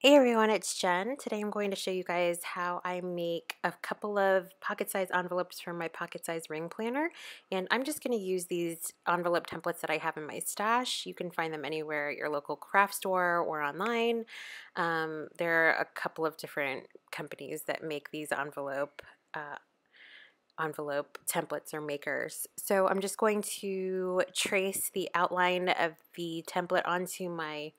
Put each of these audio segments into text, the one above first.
Hey everyone, it's Jen. Today I'm going to show you guys how I make a couple of pocket-sized envelopes for my pocket-sized ring planner. And I'm just going to use these envelope templates that I have in my stash. You can find them anywhere at your local craft store or online. There are a couple of different companies that make these envelope templates or makers. So I'm just going to trace the outline of the template onto my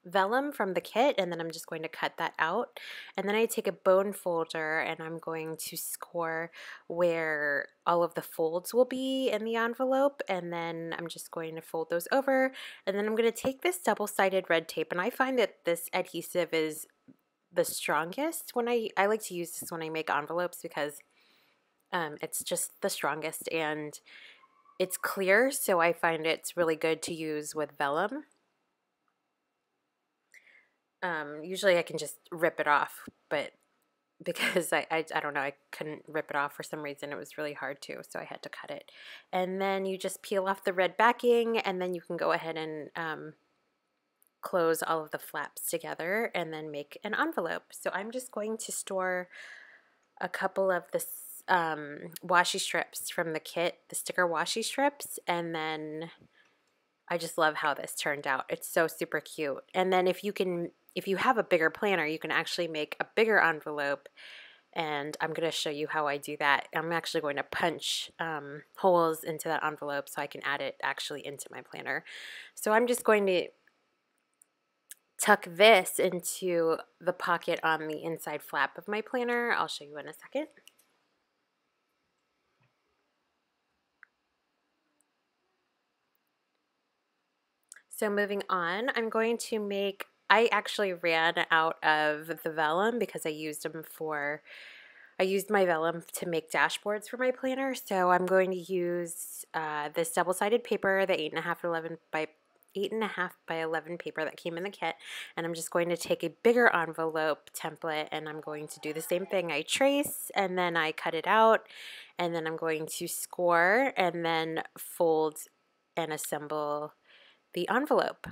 vellum from the kit, and then I'm just going to cut that out. And then I take a bone folder and I'm going to score where all of the folds will be in the envelope, and then I'm just going to fold those over, and then I'm going to take this double-sided red tape, and I find that this adhesive is the strongest when I like to use this when I make envelopes because it's just the strongest and it's clear, so I find it's really good to use with vellum. Usually I can just rip it off, but because I don't know, I couldn't rip it off for some reason. It was really hard to, so I had to cut it. And then you just peel off the red backing, and then you can go ahead and close all of the flaps together and then make an envelope. So I'm just going to store a couple of the washi strips from the kit, the sticker washi strips, and then I just love how this turned out. It's so super cute. And then if you have a bigger planner, you can actually make a bigger envelope, and I'm going to show you how I do that. I'm actually going to punch holes into that envelope so I can add it actually into my planner. So I'm just going to tuck this into the pocket on the inside flap of my planner. I'll show you in a second. So moving on, I'm going to make, I actually ran out of the vellum because I used my vellum to make dashboards for my planner. So I'm going to use this double-sided paper, the 8.5 by 11 paper that came in the kit, and I'm just going to take a bigger envelope template and I'm going to do the same thing. I trace and then I cut it out, and then I'm going to score and then fold and assemble the envelope.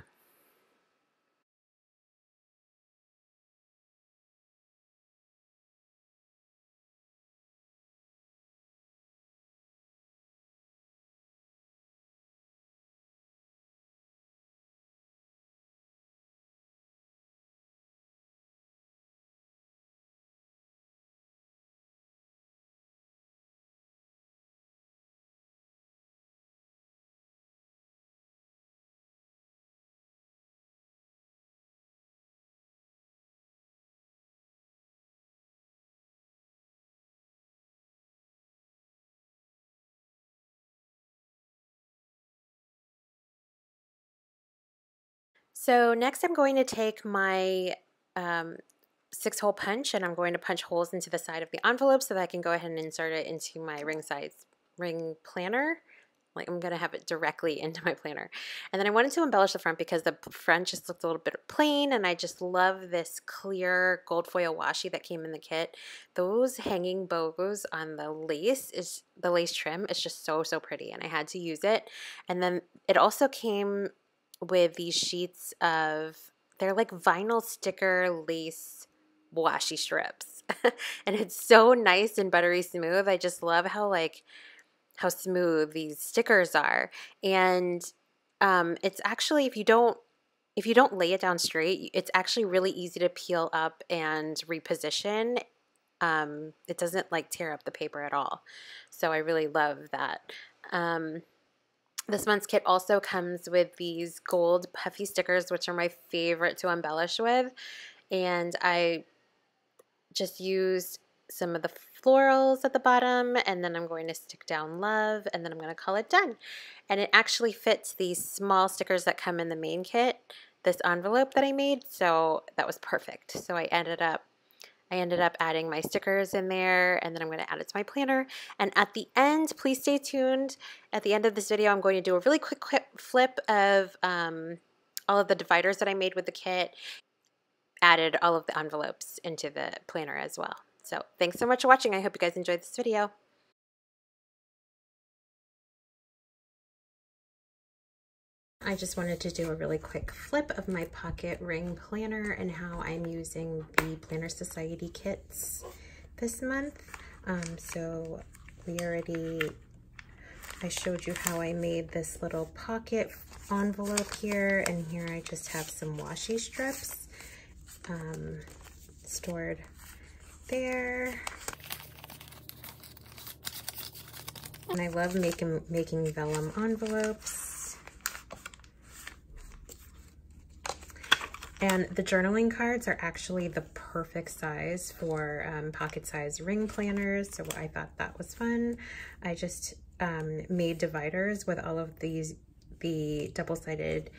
So next I'm going to take my 6-hole punch and I'm going to punch holes into the side of the envelope so that I can go ahead and insert it into my ring planner. Like, I'm going to have it directly into my planner. And then I wanted to embellish the front because the front just looked a little bit plain, and I just love this clear gold foil washi that came in the kit. Those hanging bows on the lace trim is just so, so pretty, and I had to use it. And then it also came with these sheets of, they're like vinyl sticker lace washi strips. And it's so nice and buttery smooth. I just love how smooth these stickers are. And it's actually, if you don't lay it down straight, it's actually really easy to peel up and reposition. It doesn't like tear up the paper at all. So I really love that. This month's kit also comes with these gold puffy stickers, which are my favorite to embellish with. And I just used some of the florals at the bottom, and then I'm going to stick down love, and then I'm going to call it done. And it actually fits these small stickers that come in the main kit, this envelope that I made, so that was perfect. So I ended up adding my stickers in there, and then I'm going to add it to my planner. And at the end, please stay tuned. At the end of this video, I'm going to do a really quick flip of all of the dividers that I made with the kit. Added all of the envelopes into the planner as well. So thanks so much for watching. I hope you guys enjoyed this video. I just wanted to do a really quick flip of my pocket ring planner and how I'm using the Planner Society kits this month. So I showed you how I made this little pocket envelope here, and here I just have some washi strips stored there. And I love making vellum envelopes. And the journaling cards are actually the perfect size for pocket-sized ring planners, so I thought that was fun. I just made dividers with all of the double-sided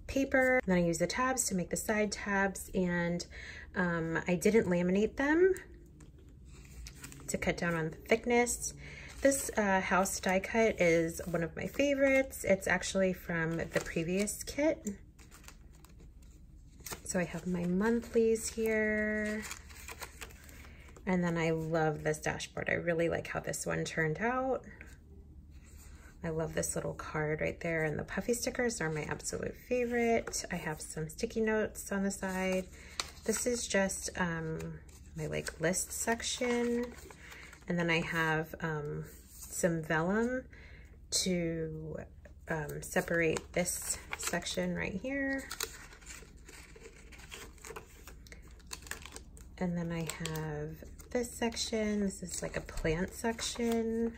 paper. And then I used the tabs to make the side tabs, and I didn't laminate them to cut down on the thickness. This house die cut is one of my favorites. It's actually from the previous kit. So I have my monthlies here. And then I love this dashboard. I really like how this one turned out. I love this little card right there, and the puffy stickers are my absolute favorite. I have some sticky notes on the side. This is just my like list section. And then I have some vellum to separate this section right here. And then I have this section. This is like a plant section.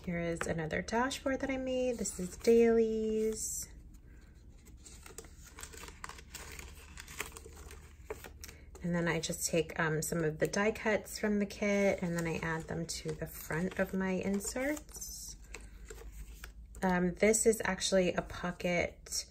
Here is another dashboard that I made. This is dailies. And then I just take some of the die cuts from the kit, and then I add them to the front of my inserts. This is actually a pocket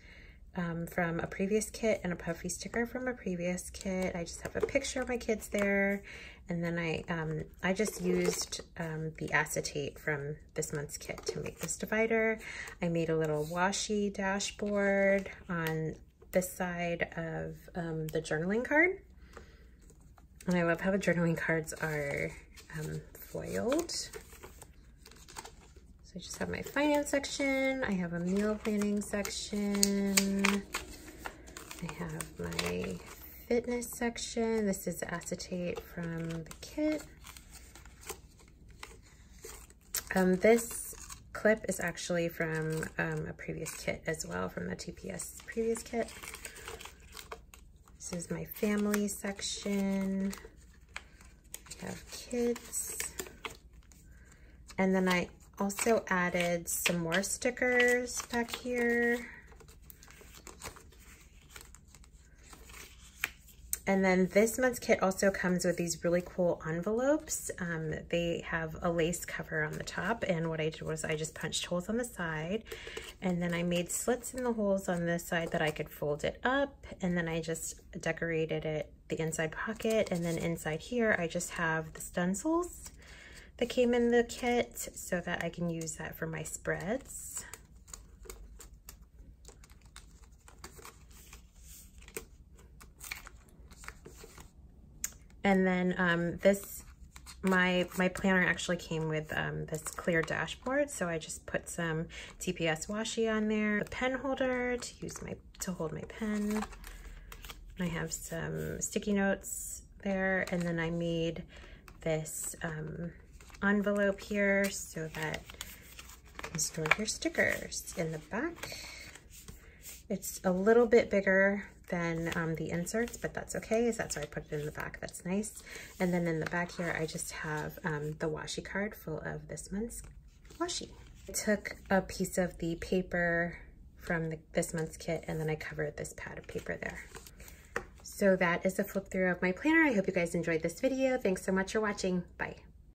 from a previous kit and a puffy sticker from a previous kit. I just have a picture of my kids there, and then I just used the acetate from this month's kit to make this divider. I made a little washi dashboard on this side of the journaling card. And I love how the journaling cards are foiled. So I just have my finance section. I have a meal planning section. I have my fitness section. This is acetate from the kit. This clip is actually from a previous kit as well, from the TPS previous kit. This is my family section. I have kids. And then I also added some more stickers back here. And then this month's kit also comes with these really cool envelopes. They have a lace cover on the top, and what I did was I just punched holes on the side, and then I made slits in the holes on this side that I could fold it up, and then I just decorated it, the inside pocket, and then inside here I just have the stencils that came in the kit so that I can use that for my spreads. And then my planner actually came with this clear dashboard, so I just put some TPS washi on there, a pen holder to hold my pen. I have some sticky notes there, and then I made this envelope here so that you can store your stickers in the back. It's a little bit bigger than the inserts, but that's okay, so that's why I put it in the back. That's nice. And then in the back here, I just have the washi card full of this month's washi. I took a piece of the paper from this month's kit, and then I covered this pad of paper there. So that is a flip through of my planner. I hope you guys enjoyed this video. Thanks so much for watching. Bye.